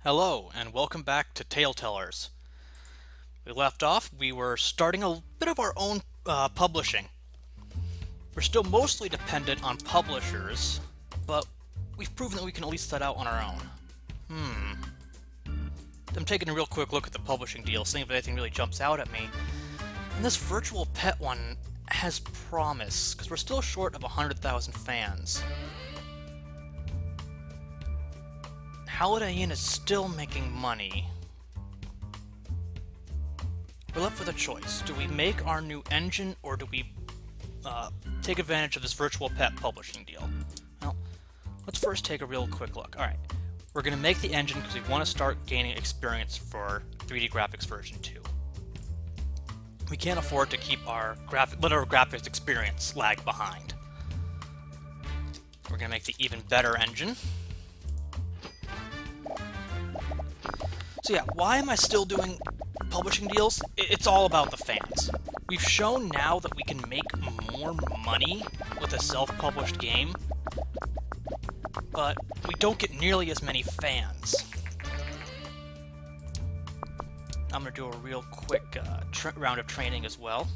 Hello, and welcome back to Tale Tellers. We left off, we were starting a bit of our own publishing. We're still mostly dependent on publishers, but we've proven that we can at least set out on our own. I'm taking a real quick look at the publishing deal, seeing if anything really jumps out at me. And this virtual pet one has promise, because we're still short of 100,000 fans. Holiday Inn is still making money. We're left with a choice. Do we make our new engine, or do we take advantage of this virtual pet publishing deal? Well, let's first take a real quick look. Alright, we're going to make the engine because we want to start gaining experience for 3D Graphics version 2. We can't afford to keep our graphics experience lag behind. We're going to make the even better engine. So yeah, why am I still doing publishing deals? It's all about the fans. We've shown now that we can make more money with a self-published game, but we don't get nearly as many fans. I'm going to do a real quick round of training as well.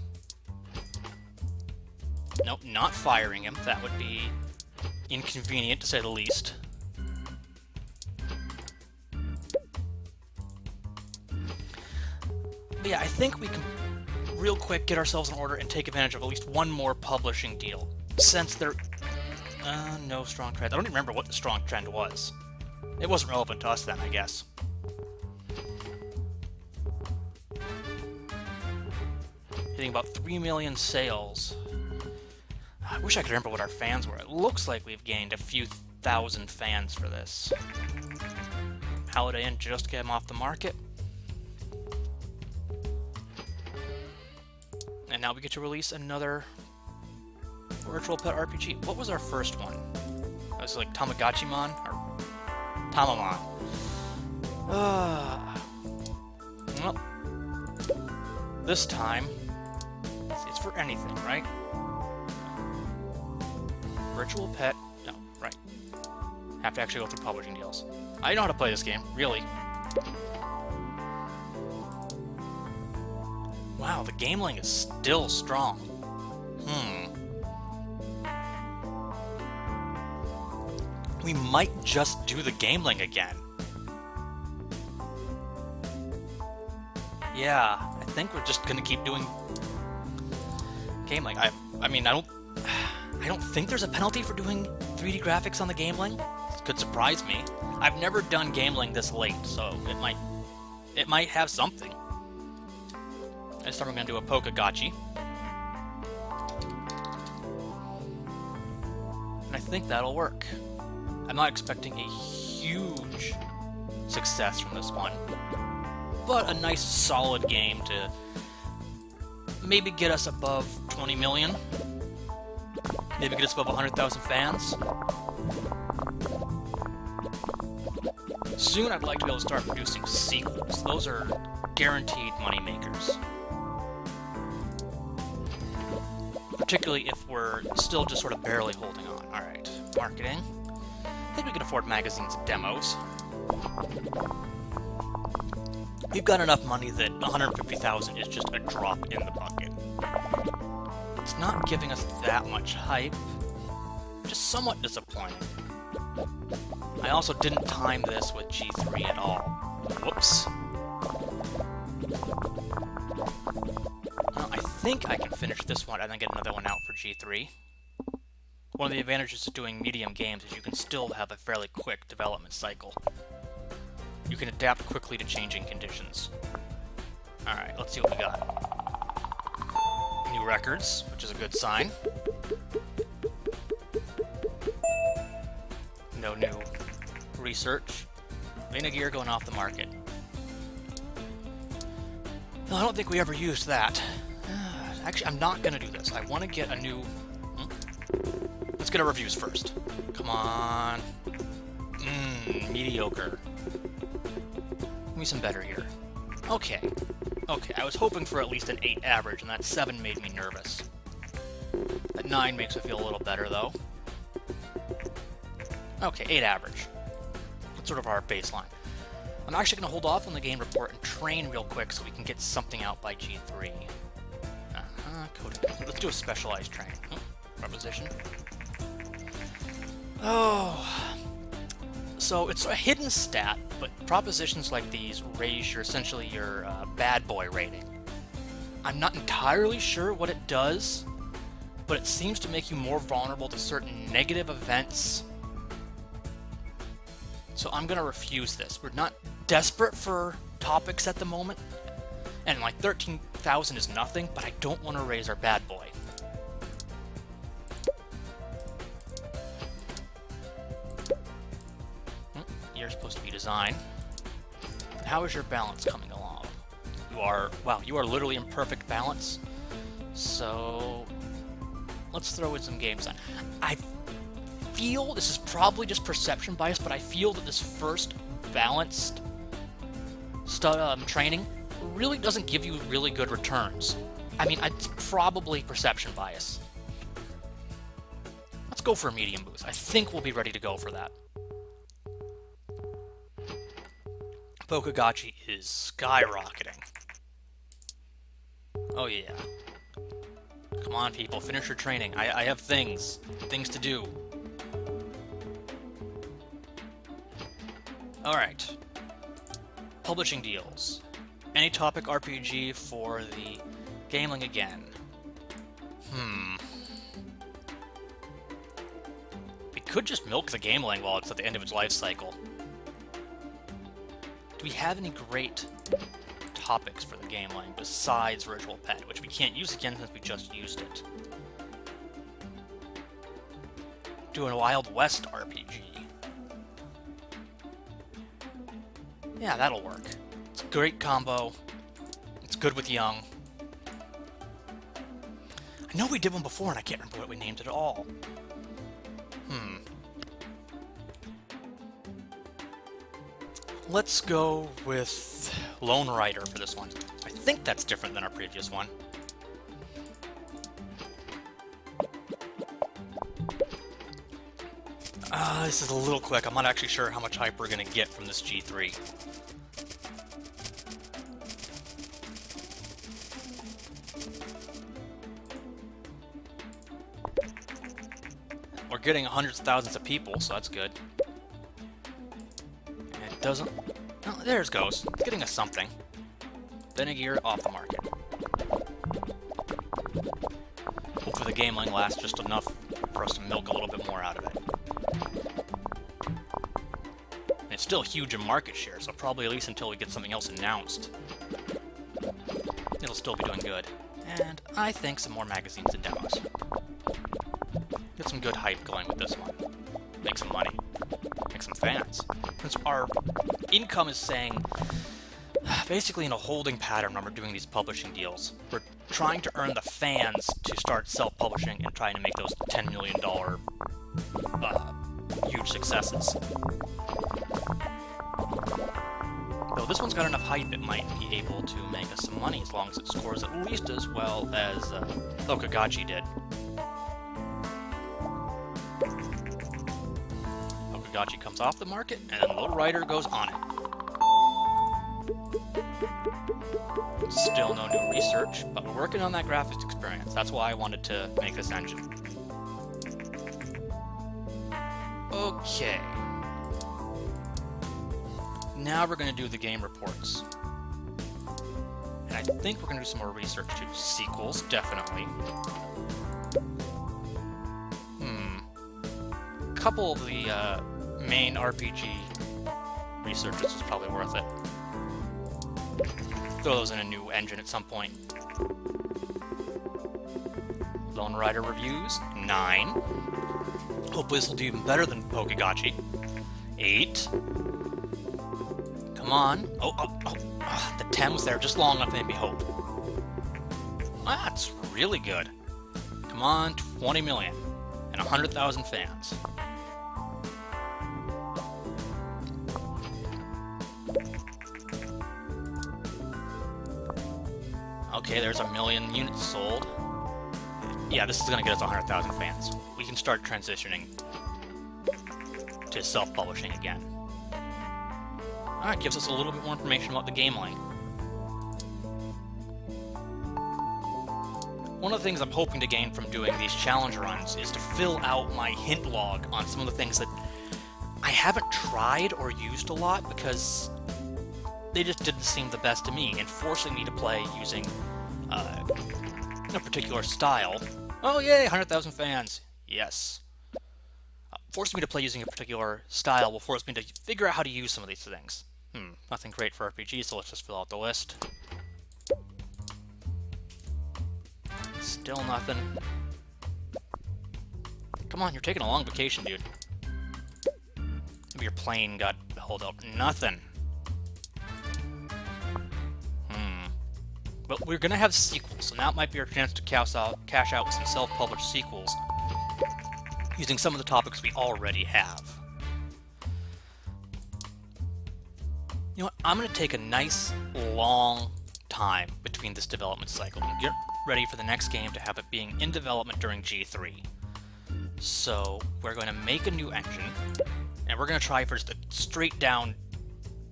Nope, not firing him. That would be inconvenient, to say the least. But yeah, I think we can real quick get ourselves in order and take advantage of at least one more publishing deal. Since there... no strong trend. I don't even remember what the strong trend was. It wasn't relevant to us then, I guess. Hitting about 3 million sales. I wish I could remember what our fans were. It looks like we've gained a few thousand fans for this. Holiday Inn just came off the market. And now we get to release another virtual pet RPG. What was our first one? It was like Tamagotchimon or Tamamon. Well, this time it's for anything, right? Virtual pet. No, right. Have to actually go through publishing deals. I know how to play this game, really. Wow, the gameling is still strong. We might just do the gameling again. Yeah, I think we're just gonna keep doing gameling. I mean, I don't think there's a penalty for doing 3D graphics on the gameling. This could surprise me. I've never done gameling this late, so it might have something. This time we're going to do a Pokagachi. And I think that'll work. I'm not expecting a huge success from this one, but a nice solid game to maybe get us above 20 million. Maybe get us above 100,000 fans. Soon I'd like to be able to start producing sequels. Those are guaranteed moneymakers. Particularly if we're still just sort of barely holding on. Alright, marketing. I think we can afford magazines and demos. We've got enough money that 150,000 is just a drop in the bucket. It's not giving us that much hype. Just somewhat disappointing. I also didn't time this with G3 at all. Whoops. I think I can finish this one and then get another one out for G3. One of the advantages of doing medium games is you can still have a fairly quick development cycle. You can adapt quickly to changing conditions. Alright, let's see what we got. New records, which is a good sign. No new research. Lena Gear going off the market. No, I don't think we ever used that. Actually, I'm not going to do this. I want to get a new... Let's get our reviews first. Come on. Mediocre. Give me some better here. Okay. Okay, I was hoping for at least an 8 average, and that 7 made me nervous. That 9 makes me feel a little better, though. Okay, 8 average. That's sort of our baseline. I'm actually going to hold off on the game report and train real quick so we can get something out by G3. Coding. Let's do a specialized training. Proposition. Oh. So it's a hidden stat, but propositions like these raise essentially your bad boy rating. I'm not entirely sure what it does, but it seems to make you more vulnerable to certain negative events. So I'm going to refuse this. We're not desperate for topics at the moment, and like 13,000 is nothing, but I don't want to raise our bad boy. You're supposed to be design. How is your balance coming along? Wow, you are literally in perfect balance. So let's throw in some game design. I feel, this is probably just perception bias, but I feel that this first balanced training really doesn't give you really good returns. I mean, it's probably perception bias. Let's go for a medium boost. I think we'll be ready to go for that. Pokegotchi is skyrocketing. Oh yeah. Come on, people, finish your training. I have things to do. Alright. Publishing deals. Any topic RPG for the Gameling again. We could just milk the Gameling while it's at the end of its life cycle. Do we have any great topics for the Gameling besides Virtual Pet, which we can't use again since we just used it? Do a Wild West RPG. Yeah, that'll work. It's a great combo. It's good with young. I know we did one before and I can't remember what we named it at all. Let's go with Lone Rider for this one. I think that's different than our previous one. This is a little quick. I'm not actually sure how much hype we're going to get from this G3. We're getting hundreds of thousands of people, so that's good. It doesn't... Oh, there it goes. It's getting us something. Benegear off the market. Hopefully the Gameling lasts just enough for us to milk a little bit more out of it. And it's still huge in market share, so probably at least until we get something else announced, it'll still be doing good. And I think some more magazines and demos. Get some good hype going with this one. Make some money. Make some fans. Since our income is saying, basically in a holding pattern when we're doing these publishing deals, we're trying to earn the fans to start self-publishing and trying to make those $10 million huge successes. Though this one's got enough hype, it might be able to make us some money as long as it scores at least as well as Pokegotchi did. Pokegotchi comes off the market, and then Lone Rider goes on it. Still no new research, but we're working on that graphics experience. That's why I wanted to make this engine. Okay. Now we're going to do the game reports. And I think we're going to do some more research too. Sequels, definitely. A couple of the main RPG researches is probably worth it. Throw those in a new engine at some point. Lone Rider reviews, 9. Hopefully this will do even better than Pokegotchi. 8. Come on. The 10 was there just long enough to make me hope. That's really good. Come on, 20 million. And 100,000 fans. Okay, there's 1 million units sold. Yeah, this is going to get us 100,000 fans. We can start transitioning to self-publishing again. Alright, gives us a little bit more information about the game lane. One of the things I'm hoping to gain from doing these challenge runs is to fill out my hint log on some of the things that I haven't tried or used a lot because they just didn't seem the best to me, and forcing me to play using a particular style. Oh yay, 100,000 fans! Yes. Forcing me to play using a particular style will force me to figure out how to use some of these things. Nothing great for RPG, so let's just fill out the list. Still nothing. Come on, you're taking a long vacation, dude. Maybe your plane got held up. Nothing. But we're gonna have sequels, so now might be our chance to cash out with some self-published sequels using some of the topics we already have. You know what? I'm gonna take a nice long time between this development cycle and get ready for the next game to have it being in development during G3. So we're going to make a new engine, and we're going to try for just a straight down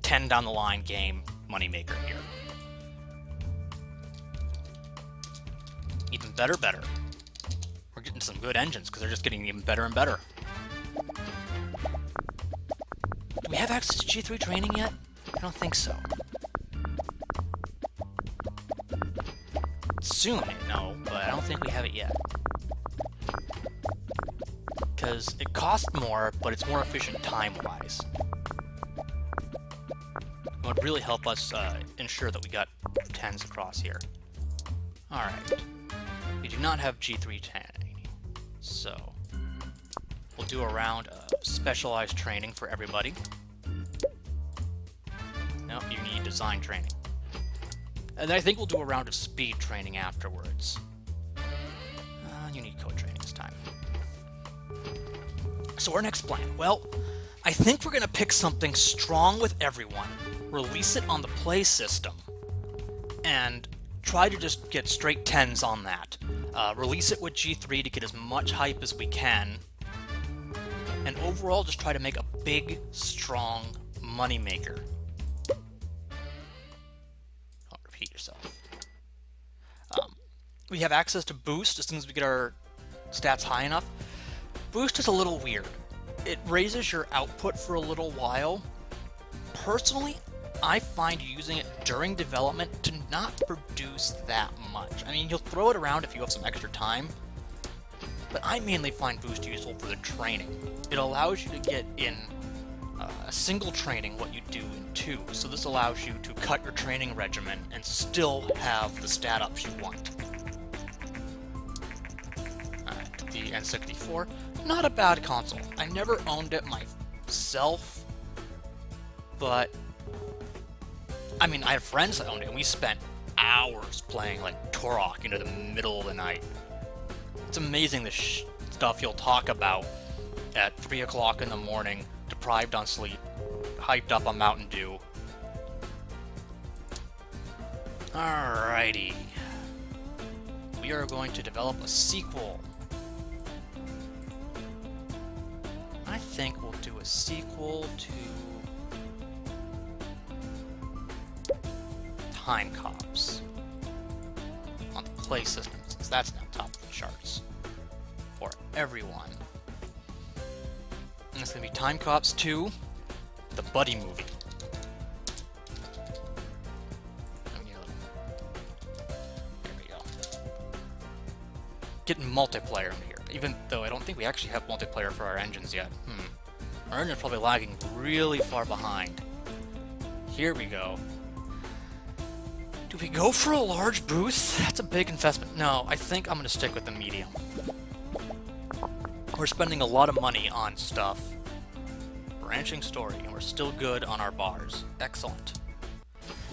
10 down the line game moneymaker here. Even better. We're getting some good engines because they're just getting even better and better. Do we have access to G3 training yet? I don't think so. Soon, no, but I don't think we have it yet. Because it costs more, but it's more efficient time-wise. It would really help us ensure that we got 10s across here. Alright. We do not have G3 training, so we'll do a round of specialized training for everybody. Nope, you need design training. And I think we'll do a round of speed training afterwards. You need code training this time. So our next plan, well, I think we're going to pick something strong with everyone, release it on the Play system, and try to just get straight 10s on that. Release it with G3 to get as much hype as we can, and overall just try to make a big, strong moneymaker. Don't repeat yourself. We have access to Boost as soon as we get our stats high enough. Boost is a little weird. It raises your output for a little while. Personally, I find using it during development to not produce that much. I mean, you'll throw it around if you have some extra time, but I mainly find Boost useful for the training. It allows you to get in a single training what you do in 2, so this allows you to cut your training regimen and still have the stat ups you want. Alright, the N64, not a bad console. I never owned it myself, but I mean, I have friends that owned it, and we spent hours playing, like, Turok into the middle of the night. It's amazing the stuff you'll talk about at 3 o'clock in the morning, deprived on sleep, hyped up on Mountain Dew. Alrighty. We are going to develop a sequel. I think we'll do a sequel to Time Cops on the Play system, since that's now top of the charts for everyone. And it's going to be Time Cops 2, the Buddy Movie. There we go. Getting multiplayer in here, even though I don't think we actually have multiplayer for our engines yet. Our engine's probably lagging really far behind. Here we go. Do we go for a large boost? That's a big investment. No, I think I'm going to stick with the medium. We're spending a lot of money on stuff. Branching story, and we're still good on our bars. Excellent.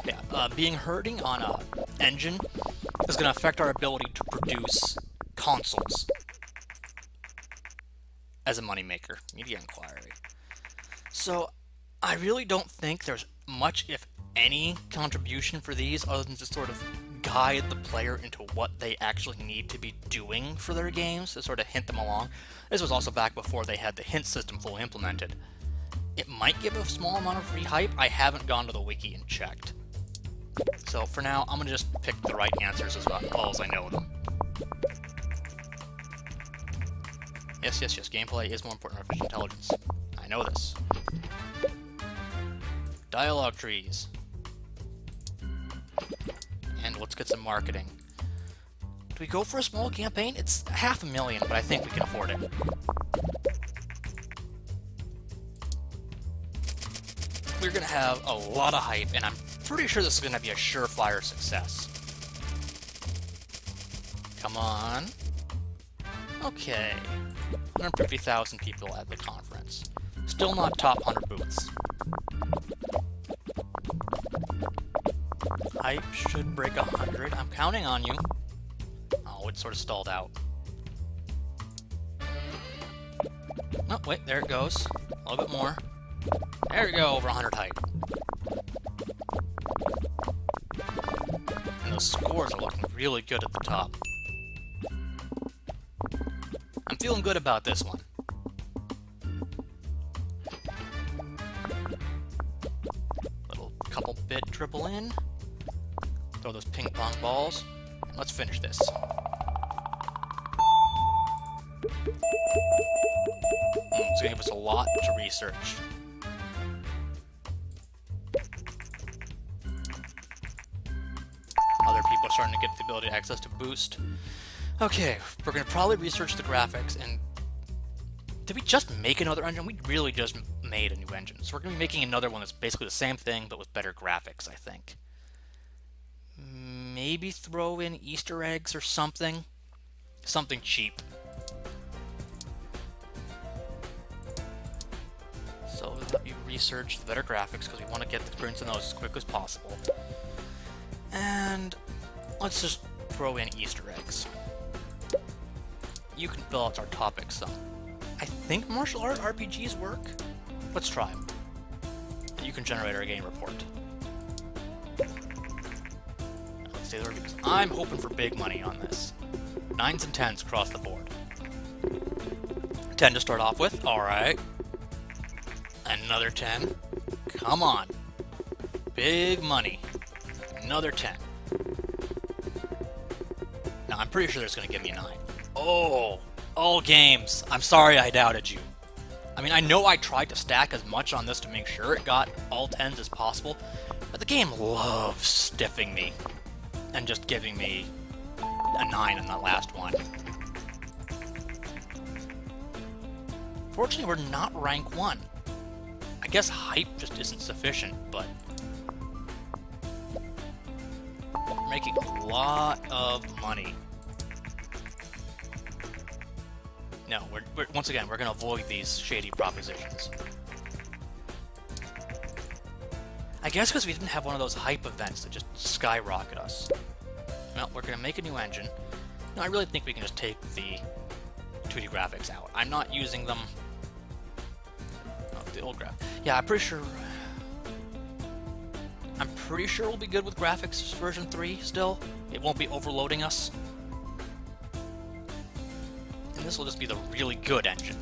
Yeah, being hurting on a engine is going to affect our ability to produce consoles as a moneymaker. Media inquiry. So, I really don't think there's much, if any, contribution for these other than to sort of guide the player into what they actually need to be doing for their games, to sort of hint them along. This was also back before they had the hint system fully implemented. It might give a small amount of free hype. I haven't gone to the wiki and checked. So for now, I'm going to just pick the right answers as well as I know them. Yes, gameplay is more important than artificial intelligence. I know this. Dialogue trees. And let's get some marketing. Do we go for a small campaign? It's $500,000, but I think we can afford it. We're going to have a lot of hype, and I'm pretty sure this is going to be a surefire success. Come on. Okay. 150,000 people at the conference. Still not top 100 booths. Hype should break 100. I'm counting on you. Oh, it sort of stalled out. Oh, wait, there it goes. A little bit more. There we go, over 100 hype. And those scores are looking really good at the top. I'm feeling good about this one. Little couple bit dribble in. Throw those ping pong balls. And let's finish this. It's gonna give us a lot to research. Other people are starting to get the ability to access to boost. Okay, we're gonna probably research the graphics, and did we just make another engine? We really just made a new engine. So we're gonna be making another one that's basically the same thing, but with better graphics, I think. Maybe throw in Easter eggs or something. Something cheap. So we'll let you research the better graphics, because we want to get the experience in those as quick as possible. And let's just throw in Easter eggs. You can fill out our topic some. I think martial art RPGs work. Let's try them. You can generate our game report. Let's see the reviews. I'm hoping for big money on this. 9s and 10s across the board. 10 to start off with. Alright. Another 10. Come on. Big money. Another 10. Now, I'm pretty sure that's going to give me a 9. Oh, all games. I'm sorry I doubted you. I mean, I know I tried to stack as much on this to make sure it got all 10s as possible, but the game loves stiffing me and just giving me a 9 in that last one. Fortunately, we're not rank 1. I guess hype just isn't sufficient, but we're making a lot of money. No, we're once again, we're going to avoid these shady propositions. I guess because we didn't have one of those hype events that just skyrocket us. Well, we're going to make a new engine. No, I really think we can just take the 2D graphics out. I'm not using them. Oh, the old graph. Yeah, I'm pretty sure we'll be good with graphics version 3 still. It won't be overloading us. And this will just be the really good engine.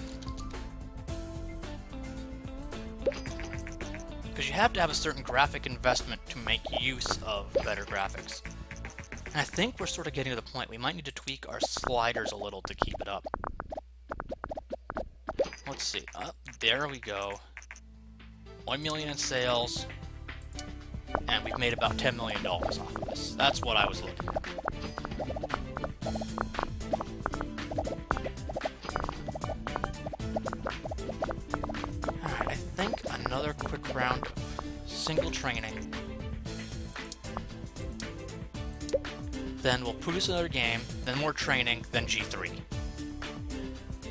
Because you have to have a certain graphic investment to make use of better graphics. And I think we're sort of getting to the point we might need to tweak our sliders a little to keep it up. Let's see. There we go. 1 million in sales. And we've made about $10 million off of this. That's what I was looking at. Alright, I think another quick round of single training. Then we'll produce another game, then more training, then G3.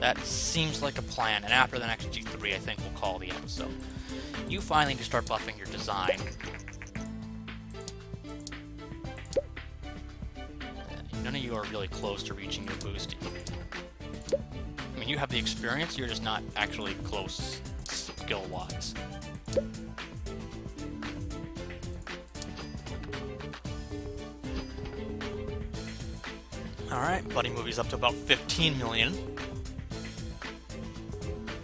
That seems like a plan, and after the next G3, I think we'll call the episode. You finally need to start buffing your design. None of you are really close to reaching your boost. I mean, you have the experience, you're just not actually close skill-wise. Alright, Buddy Movie's up to about 15 million.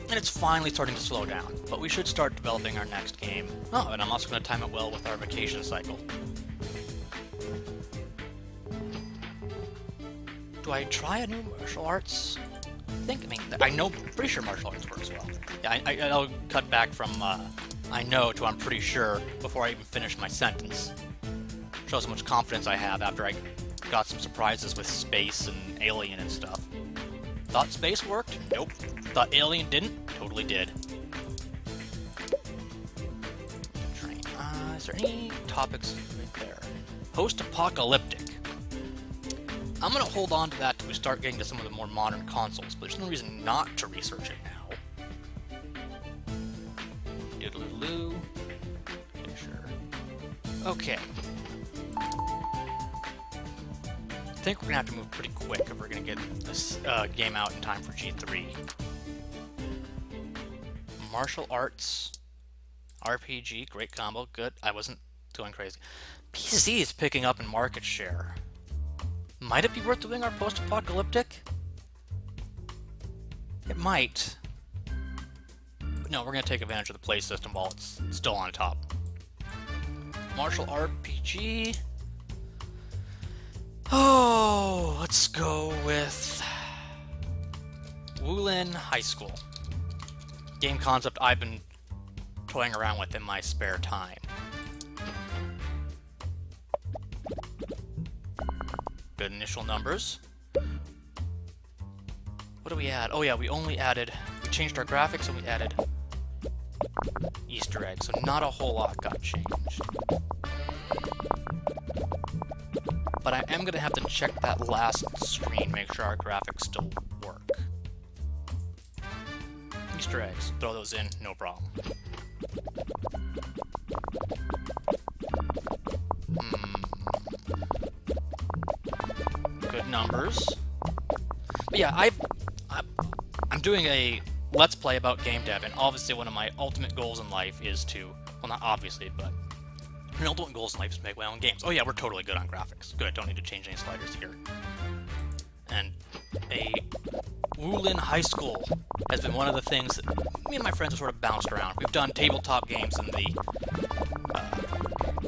and it's finally starting to slow down, but we should start developing our next game. Oh, and I'm also going to time it well with our vacation cycle. Do I try a new martial arts? I know, pretty sure martial arts works well. Yeah, I'll cut back from I know to I'm pretty sure before I even finish my sentence. Shows how much confidence I have after I got some surprises with space and alien and stuff. Thought space worked? Nope. Thought alien didn't? Totally did. Train. Is there any topics right there? Post-apocalyptic. I'm gonna hold on to that till we start getting to some of the more modern consoles, but there's no reason not to research it now. Doodle-doo. Okay, sure. Okay. I think we're gonna have to move pretty quick if we're gonna get this game out in time for G3. Martial arts, RPG, great combo, good. I wasn't going crazy. PC is picking up in market share. Might it be worth doing our post-apocalyptic? It might. But no, we're gonna take advantage of the play system while it's still on top. Martial RPG. Oh, let's go with Wulin High School. Game concept I've been toying around with in my spare time. Good initial numbers. What do we add? Oh yeah, we changed our graphics and we added Easter eggs, so not a whole lot got changed. But I am going to have to check that last screen, make sure our graphics still work. Easter eggs, throw those in, no problem. Good numbers. But yeah, I'm doing a Let's Play about game dev, and obviously one of my ultimate goals in life is to, well not obviously, but my ultimate goals in life is to make my own games. Oh yeah, we're totally good on graphics. Good, don't need to change any sliders here. And a Wulin High School has been one of the things that me and my friends have sort of bounced around. We've done tabletop games in the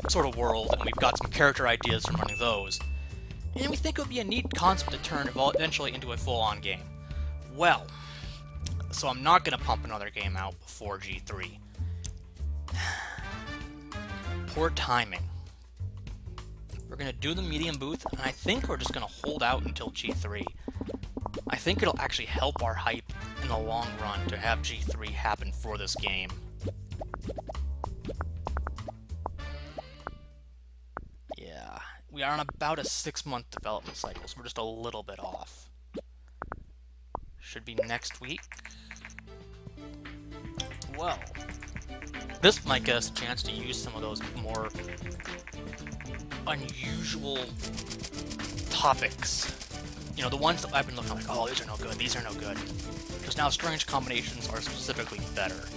sort of world, and we've got some character ideas from running those. And we think it would be a neat concept to turn eventually into a full-on game. Well, so I'm not going to pump another game out before G3. Poor timing. We're going to do the medium booth, and I think we're just going to hold out until G3. I think it'll actually help our hype in the long run to have G3 happen for this game. Yeah, we are on about a 6-month development cycle, so we're just a little bit off. Should be next week. Well, this might get us a chance to use some of those more unusual topics. You know, the ones that I've been looking like, oh, these are no good, these are no good. Because now strange combinations are specifically better.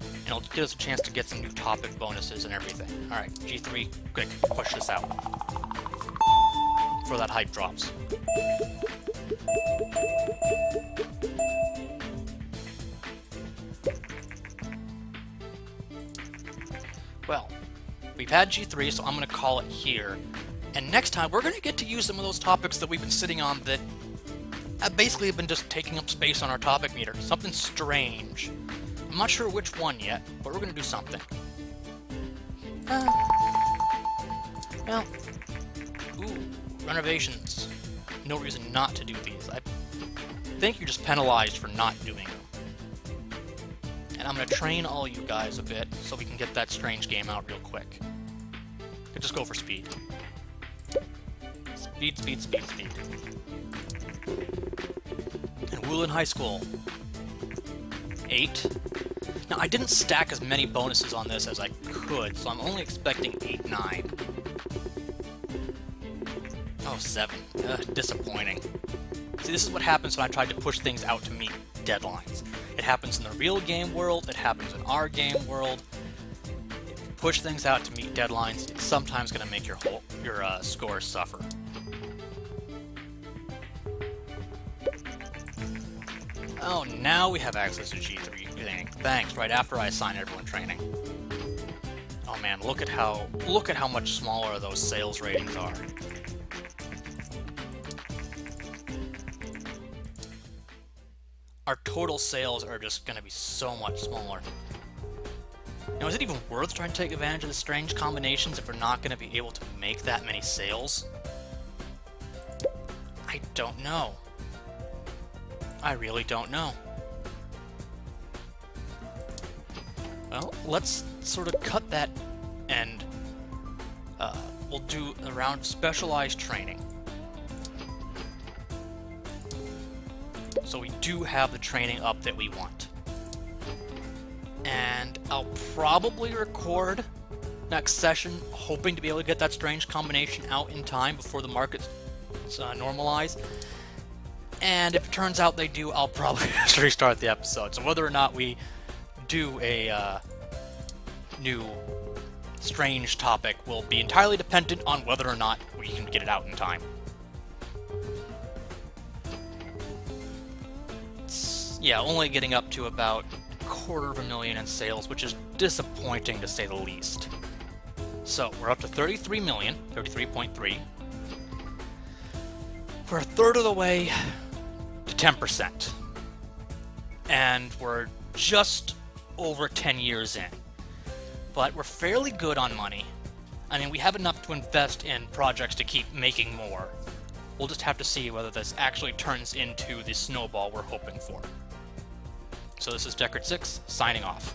And it'll give us a chance to get some new topic bonuses and everything. Alright, G3, quick, push this out. Before that hype drops. Well, we've had G3, so I'm going to call it here. And next time, we're going to get to use some of those topics that we've been sitting on that have basically been just taking up space on our topic meter. Something strange. I'm not sure which one yet, but we're going to do something. Well, ooh, renovations. No reason not to do these. I think you're just penalized for not doing them. And I'm going to train all you guys a bit so we can get that strange game out real quick. Could just go for speed. Speed, speed, speed, speed. And Wulin High School. 8. Now, I didn't stack as many bonuses on this as I could, so I'm only expecting 8, 9. Oh, 7. Disappointing. See, this is what happens when I tried to push things out to meet deadlines. It happens in the real game world, it happens in our game world. If you push things out to meet deadlines, it's sometimes going to make your scores suffer. Oh, now we have access to G3 training. Thanks, right after I assign everyone training. Oh man, look at how much smaller those sales ratings are. Our total sales are just going to be so much smaller. Now, is it even worth trying to take advantage of the strange combinations if we're not going to be able to make that many sales? I don't know. I really don't know. Well, let's sort of cut that and we'll do a round of specialized training. So we do have the training up that we want. And I'll probably record next session, hoping to be able to get that strange combination out in time before the markets normalize. And if it turns out they do, I'll probably just restart the episode. So whether or not we do a new strange topic will be entirely dependent on whether or not we can get it out in time. Yeah, only getting up to about 250,000 in sales, which is disappointing to say the least. So, we're up to 33 million, 33.3. We're a third of the way to 10%. And we're just over 10 years in. But we're fairly good on money. I mean, we have enough to invest in projects to keep making more. We'll just have to see whether this actually turns into the snowball we're hoping for. So this is Deckard6, signing off.